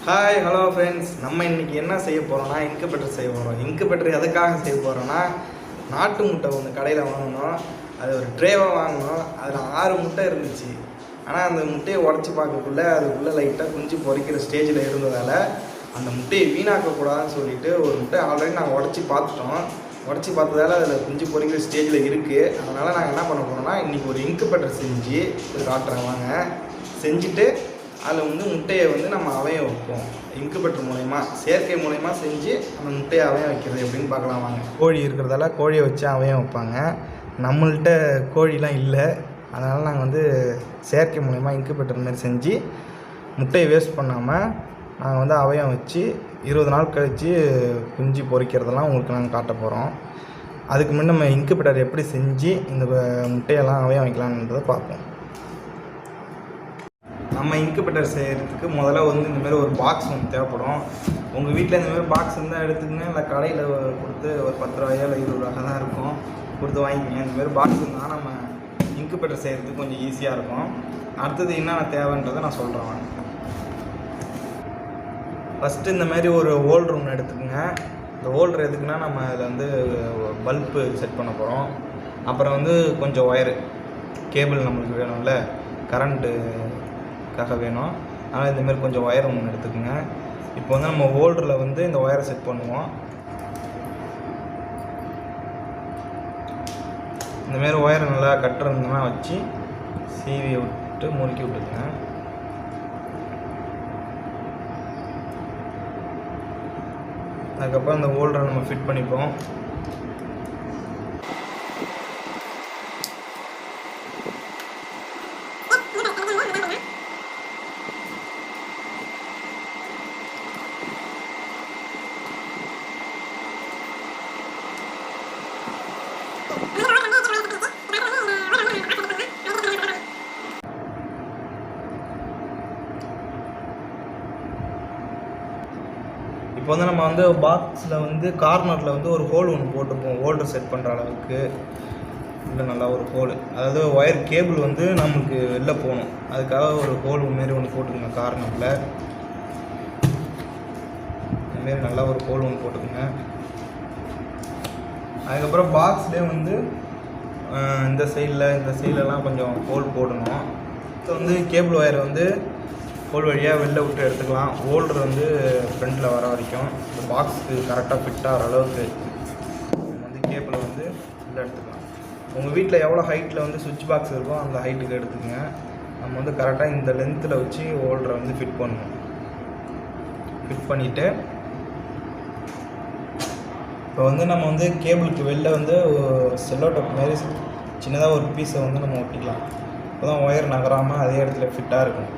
Hi hello friends, நம்ம இன்றைக்கி என்ன செய்ய போகிறோம்னா இன்குபேட்டர் செய்ய போகிறோம். இன்குபேட்டர் எதுக்காக செய்ய போகிறோன்னா, நாட்டு முட்டை ஒன்று கடையில் வாங்கினோம். அது ஒரு ட்ரேவாக வாங்கினோம். அதில் 6 முட்டை இருந்துச்சு. ஆனால் அந்த முட்டையை உடச்சி பார்க்கக்குள்ளே அதுக்குள்ளே லைட்டாக குஞ்சு பொறிக்கிற ஸ்டேஜில் இருந்ததால் அந்த முட்டையை வீணாக்கக்கூடாதுன்னு சொல்லிவிட்டு ஒரு முட்டை ஆல்ரெடி நாங்கள் உடச்சி பார்த்துட்டோம். உடச்சி பார்த்ததால அதில் குஞ்சு பொறிக்கிற ஸ்டேஜில் இருக்குது. அதனால் நாங்கள் என்ன பண்ண போகிறோம்னா, இன்றைக்கி ஒரு இன்குபேட்டர் செஞ்சு காட்டுறேன் வாங்க. செஞ்சுட்டு அதில் முட்டையை நம்ம அவயம் வைப்போம். இன்குபேட்டர் மூலயமா, செயற்கை மூலயமா செஞ்சு அந்த முட்டையை அவயம் வைக்கிறது எப்படின்னு பார்க்கலாம் வாங்க. கோழி இருக்கிறதால கோழியை வச்சு அவயம் வைப்பாங்க. நம்மள்கிட்ட கோழிலாம் இல்லை, அதனால் நாங்கள் செயற்கை மூலயமா இன்குபேட்டர் மாதிரி செஞ்சு முட்டையை வேஸ்ட் பண்ணாமல் நாங்கள் அவயம் வச்சு 20 நாள் கழித்து குஞ்சு பொறிக்கிறதெல்லாம் உங்களுக்கு நாங்கள் காட்ட போகிறோம். அதுக்கு முன்னே நம்ம இன்குபேட்டர் எப்படி செஞ்சு இந்த முட்டையெல்லாம் அவயம் வைக்கலான்றதை பார்ப்போம். நம்ம இன்குபேட்டர் செய்கிறதுக்கு முதல்ல இந்தமாரி ஒரு பாக்ஸ் ஒன்று தேவைப்படும். உங்கள் வீட்டில் இந்தமாரி பாக்ஸ் இருந்தால் எடுத்துக்கங்க, இல்லை கடையில் கொடுத்து ஒரு 10 ரூபாயோ இல்லை 20 ரூபா தான் இருக்கும், கொடுத்து வாங்கிக்கோங்க. இந்தமாரி பாக்ஸ் இருந்தால் நம்ம இன்குபேட்டர் செய்கிறதுக்கு கொஞ்சம் ஈஸியாக இருக்கும். அடுத்தது என்னென்ன தேவைன்றதை நான் சொல்கிறேன். ஃபஸ்ட்டு இந்தமாரி ஒரு ஹோல்டர் ஒன்று எடுத்துக்கோங்க. இந்த ஹோல்டர் எதுக்குன்னா, நம்ம அதில் பல்பு செட் பண்ண போகிறோம். அப்புறம் கொஞ்சம் ஒயரு கேபிள் நம்மளுக்கு வேணும்ல, கரண்ட்டுக்காக வேணும். அதனால் இந்தமாரி கொஞ்சம் ஒயர் ஒன்று எடுத்துக்கோங்க. இப்போ நம்ம ஹோல்டரில் இந்த ஒயரை செட் பண்ணுவோம். இந்தமாரி ஒயரை நல்லா கட்டுறதுனா வச்சு சீவி விட்டு முறுக்கி விட்டுக்குங்க. அதுக்கப்புறம் இந்த ஹோல்டரை நம்ம ஃபிட் பண்ணிப்போம். இப்போ நம்ம பாக்ஸில் கார்னரில் ஒரு ஹோல் ஒன்று போட்டுப்போம். ஹோல்டர் செட் பண்ணுற அளவுக்கு இல்லை, நல்லா ஒரு ஹோல், அதாவது ஒயர் கேபிள் நமக்கு வெளில போகணும். அதுக்காக ஒரு ஹோல் மாரி ஒன்று போட்டுக்கோங்க. கார்னரில் இதுமாரி நல்லா ஒரு ஹோல் ஒன்று போட்டுக்கோங்க. அதுக்கப்புறம் பாக்ஸ்லேயே இந்த சைட்லலாம் கொஞ்சம் ஹோல் போடணும். இப்போ கேபிள் ஒயர் ஹோல் வழியாக வெளில விட்டு எடுத்துக்கலாம். ஹோல்டர் ஃப்ரண்ட்டில் வர வரைக்கும் இந்த பாக்ஸுக்கு கரெக்டாக ஃபிட் ஆகிற அளவுக்கு கேபிளை வெளில எடுத்துக்கலாம். உங்கள் வீட்டில் எவ்வளோ ஹைட்டில் சுவிட்ச் பாக்ஸ் இருக்கோ அந்த ஹைட்டுக்கு எடுத்துக்கங்க. நம்ம கரெக்டாக இந்த லென்த்தில் வச்சு ஹோல்டரை ஃபிட் பண்ணணும். ஃபிட் பண்ணிவிட்டு இப்போ நம்ம கேபிளுக்கு வெளில செல்லோ டேப் மாதிரி சின்னதாக ஒரு பீஸை நம்ம ஒட்டிக்கலாம். இப்போ தான் ஒயர் நகராமல் அதே இடத்துல ஃபிட்டாக இருக்கும்.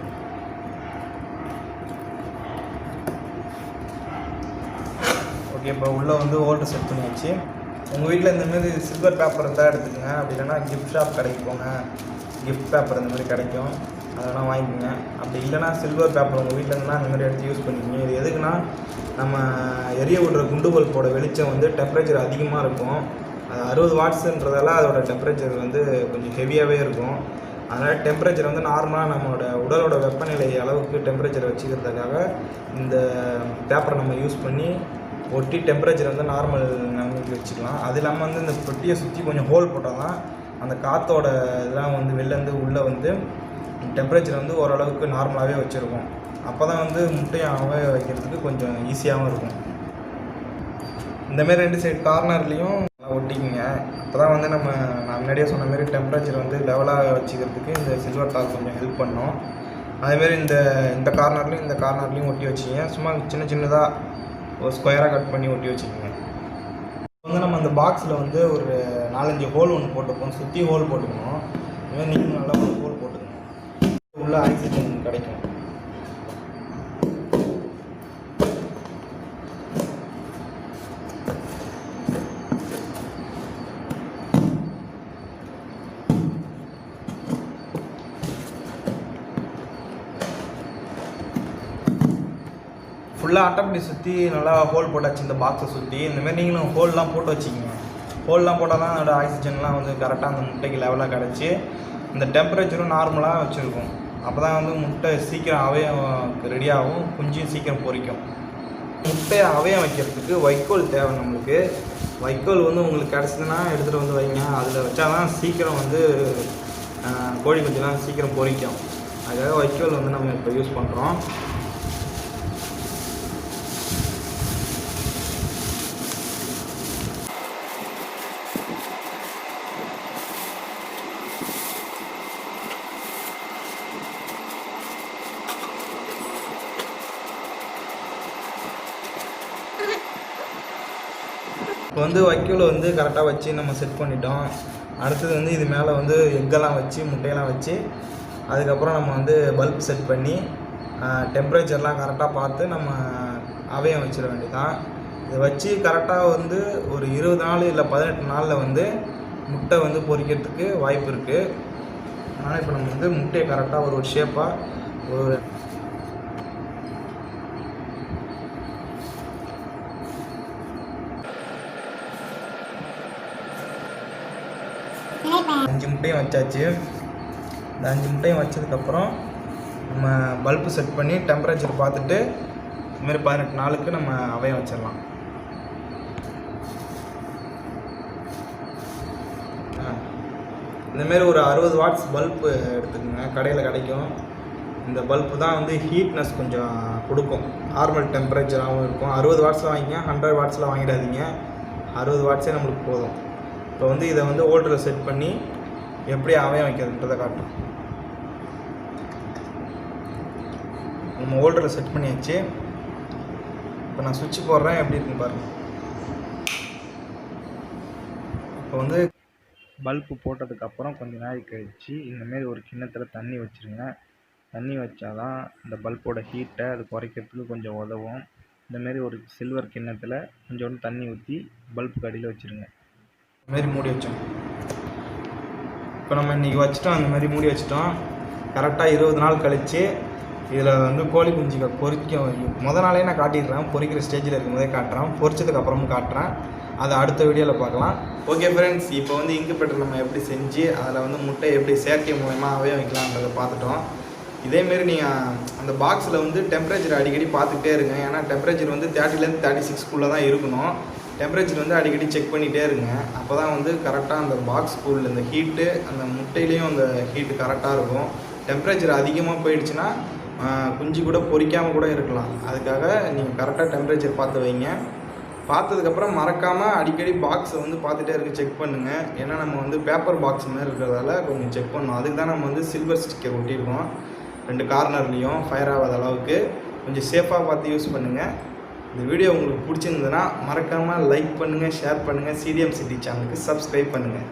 ஓகே, இப்போ உள்ளே ஹோல்டர் செட் பண்ணி வச்சு, உங்கள் வீட்டில் இந்தமாரி சில்வர் பேப்பர் இருந்தால் எடுத்துக்கோங்க. அப்படி இல்லைன்னா கிஃப்ட் ஷாப் கடைக்கு போங்க, கிஃப்ட் பேப்பர் இந்தமாதிரி கிடைக்கும், அதெல்லாம் வாங்கிக்கோங்க. அப்படி இல்லைனா சில்வர் பேப்பர் உங்கள் வீட்டில் இருந்தால் இந்தமாதிரி எடுத்து யூஸ் பண்ணிக்கோங்க. இது எதுக்குன்னா, நம்ம எரிய விடுற குண்டு பல்போட வெளிச்சம் டெம்பரேச்சர் அதிகமாக இருக்கும். அது 60 வாட்ஸுன்றதால அதோட டெம்பரேச்சர் கொஞ்சம் ஹெவியாகவே இருக்கும். அதனால் டெம்பரேச்சர் நார்மலாக நம்மளோட உடலோட வெப்பநிலை அளவுக்கு டெம்பரேச்சர் வச்சுக்கிறதுக்காக இந்த பேப்பரை நம்ம யூஸ் பண்ணி ஒட்டி டெம்பரேச்சர் நார்மல் நிலைமைக்கு வச்சுக்கலாம். அது இல்லாமல் இந்த பொட்டியை சுற்றி கொஞ்சம் ஹோல் போட்டால் தான் அந்த காற்றோட இதெல்லாம் வெளிலேருந்து உள்ளே டெம்பரேச்சர் ஓரளவுக்கு நார்மலாகவே வச்சுருக்கோம். அப்போ தான் முட்டையை அவய வைக்கிறதுக்கு கொஞ்சம் ஈஸியாகவும் இருக்கும். இந்தமாரி 2 சைடு கார்னர்லேயும் ஒட்டிக்கிங்க. அப்போ தான் நான் முன்னாடியே சொன்ன மாரி டெம்பரேச்சர் லெவலாக வச்சுக்கிறதுக்கு இந்த சில்வர் தாள் கொஞ்சம் ஹெல்ப் பண்ணோம். அதேமாரி இந்த கார்னர்லேயும் ஒட்டி வச்சிங்க. சும்மா சின்னதாக ஒரு ஸ்கொயராக கட் பண்ணி ஒட்டி வச்சுக்கோங்க. நம்ம அந்த பாக்ஸில் ஒரு 4-5 ஹோல் ஒன்று போட்டுப்போம். சுற்றி ஹோல் போட்டுக்கணும். இதுமாதிரி நீங்களும் நல்லா ஒரு ஹோல் போட்டுக்கணும். உள்ள ஆக்சிஜன் கிடைக்கும். ஃபுல்லாக அட்டைப்படி சுற்றி நல்லா ஹோல் போட்டாச்சு. இந்த பாக்ஸை சுற்றி இந்தமாரி நீங்களும் ஹோல்லாம் போட்டு வச்சுக்கிங்க. ஹோல்லாம் போட்டால் தான் அதோட ஆக்சிஜன்லாம் கரெக்டாக அந்த முட்டைக்கு லெவலாக கிடச்சி இந்த டெம்பரேச்சரும் நார்மலாக வச்சுருக்கும். அப்போ தான் வந்து முட்டை சீக்கிரம் அவயம் ரெடியாகும், குஞ்சும் சீக்கிரம் பொரிக்கும். முட்டையை அவயம் வைக்கிறதுக்கு வைக்கோல் தேவை நம்மளுக்கு. வைக்கோல் வந்து உங்களுக்கு கிடச்சிதுன்னா எடுத்துகிட்டு வந்து வைங்க. அதில் வச்சா தான் சீக்கிரம் வந்து கோழி குஞ்சுலாம் சீக்கிரம் பொரிக்கும். அதுக்காக வைக்கோல் வந்து நம்ம இப்போ யூஸ் பண்ணுறோம். இப்போ வந்து வைக்கோல் வந்து கரெக்டாக வச்சு நம்ம செட் பண்ணிட்டோம். அடுத்தது வந்து இது மேலே வந்து எக்கெல்லாம் வச்சு முட்டையெல்லாம் வச்சு அதுக்கப்புறம் நம்ம வந்து பல்ப் செட் பண்ணி டெம்பரேச்சர்லாம் கரெக்டாக பார்த்து நம்ம அவயம் வச்சிட வேண்டியதான். இதை வச்சு கரெக்டாக வந்து ஒரு 20 நாள் இல்லை 18 நாளில் வந்து முட்டை வந்து பொரிக்கிறதுக்கு வாய்ப்பு இருக்குது. அதனால் இப்போ நம்ம வந்து முட்டையை கரெக்டாக ஒரு ஷேப்பாக ஒரு 5 முட்டையும் வச்சாச்சு. இந்த 5 முட்டையும் வச்சதுக்கப்புறம் நம்ம பல்பு செட் பண்ணி டெம்பரேச்சர் பார்த்துட்டு இதுமாரி 18 நாளுக்கு நம்ம அவயம் வச்சிடலாம். இந்தமாரி ஒரு 60 வாட்ஸ் பல்பு எடுத்துக்கோங்க, கடையில் கிடைக்கும். இந்த பல்பு தான் வந்து ஹீட்னஸ் கொஞ்சம் கொடுக்கும், நார்மல் டெம்பரேச்சராகவும் இருக்கும். 60 வாட்ஸில் வாங்கிங்க, 100 வாட்ஸில் வாங்கிடாதீங்க. 60 வாட்ஸே நம்மளுக்கு போதும். இப்போ வந்து இதை வந்து ஹோல்டரில் செட் பண்ணி எப்படி அவயம் வைக்கிறதுன்றதை காட்டும். நம்ம ஹோல்டரில் செட் பண்ணியாச்சு. இப்போ நான் சுவிட்ச் போடுறேன், எப்படி இருக்குன்னு பாருங்கள். இப்போ வந்து பல்பு போட்டதுக்கப்புறம் கொஞ்சம் நேரம் கழிச்சு இந்தமாரி ஒரு கிண்ணத்தில் தண்ணி வச்சுருங்க. தண்ணி வச்சாதான் இந்த பல்போட ஹீட்டை அது குறைக்கிறதுக்கு கொஞ்சம் உதவும். இந்தமாரி ஒரு சில்வர் கிண்ணத்தில் கொஞ்சோண்டு தண்ணி ஊற்றி பல்புக்கு அடியில் வச்சுருங்க. இந்தமாரி மூடி வச்சோம். இப்போ நம்ம இன்றைக்கி வச்சுட்டோம், அந்தமாதிரி மூடி வச்சுட்டோம். கரெக்டாக 20 நாள் கழித்து இதில் வந்து கோழி குஞ்சுகள் முதல் நாளே நான் காட்டிடுறேன். பொரிக்கிற ஸ்டேஜில் இருக்கும்போதே காட்டுறேன், பொரிச்சதுக்கப்புறமும் காட்டுறேன். அதை அடுத்த வீடியோவில் பார்க்கலாம். ஓகே ஃப்ரெண்ட்ஸ், இப்போ வந்து இன்குபேட்டர் நம்ம எப்படி செஞ்சு அதில் வந்து முட்டை எப்படி செயற்கை மூலயமா அவயம் வைக்கலான்றதை பார்த்துட்டோம். இதேமாரி நீங்கள் அந்த பாக்ஸில் வந்து டெம்பரேச்சர் அடிக்கடி பார்த்துக்கிட்டே இருங்க. ஏன்னா டெம்பரேச்சர் வந்து 30லேருந்து 36க்குள்ளே தான் இருக்கணும். டெம்பரேச்சர் வந்து அடிக்கடி செக் பண்ணிகிட்டே இருங்க. அப்போ தான் வந்து கரெக்டாக அந்த பாக்ஸ்க்குள்ள இந்த ஹீட்டு அந்த முட்டையிலையும் அந்த ஹீட்டு கரெக்டாக இருக்கும். டெம்பரேச்சர் அதிகமாக போயிடுச்சுன்னா குஞ்சு கூட பொரிக்காமல் கூட இருக்கலாம். அதுக்காக நீங்கள் கரெக்டாக டெம்பரேச்சர் பார்த்து வைங்க. பார்த்ததுக்கப்புறம் மறக்காமல் அடிக்கடி பாக்ஸை வந்து பார்த்துட்டே இருக்க செக் பண்ணுங்கள். ஏன்னா நம்ம வந்து பேப்பர் பாக்ஸ் மாதிரி இருக்கிறதால கொஞ்சம் செக் பண்ணணும். அதுக்கு தான் நம்ம வந்து சில்வர் ஸ்டிக்கர் ஒட்டியிருக்கோம் 2 கார்னர்லேயும், ஃபயர் ஆகாத அளவுக்கு. கொஞ்சம் சேஃபாக பார்த்து யூஸ் பண்ணுங்கள். இந்த வீடியோ உங்களுக்கு பிடிச்சிருந்ததுன்னா மறக்காமல் லைக் பண்ணுங்கள், ஷேர் பண்ணுங்கள், சிடிஎம் சிட்டி சேனலுக்கு சப்ஸ்கிரைப் பண்ணுங்கள்.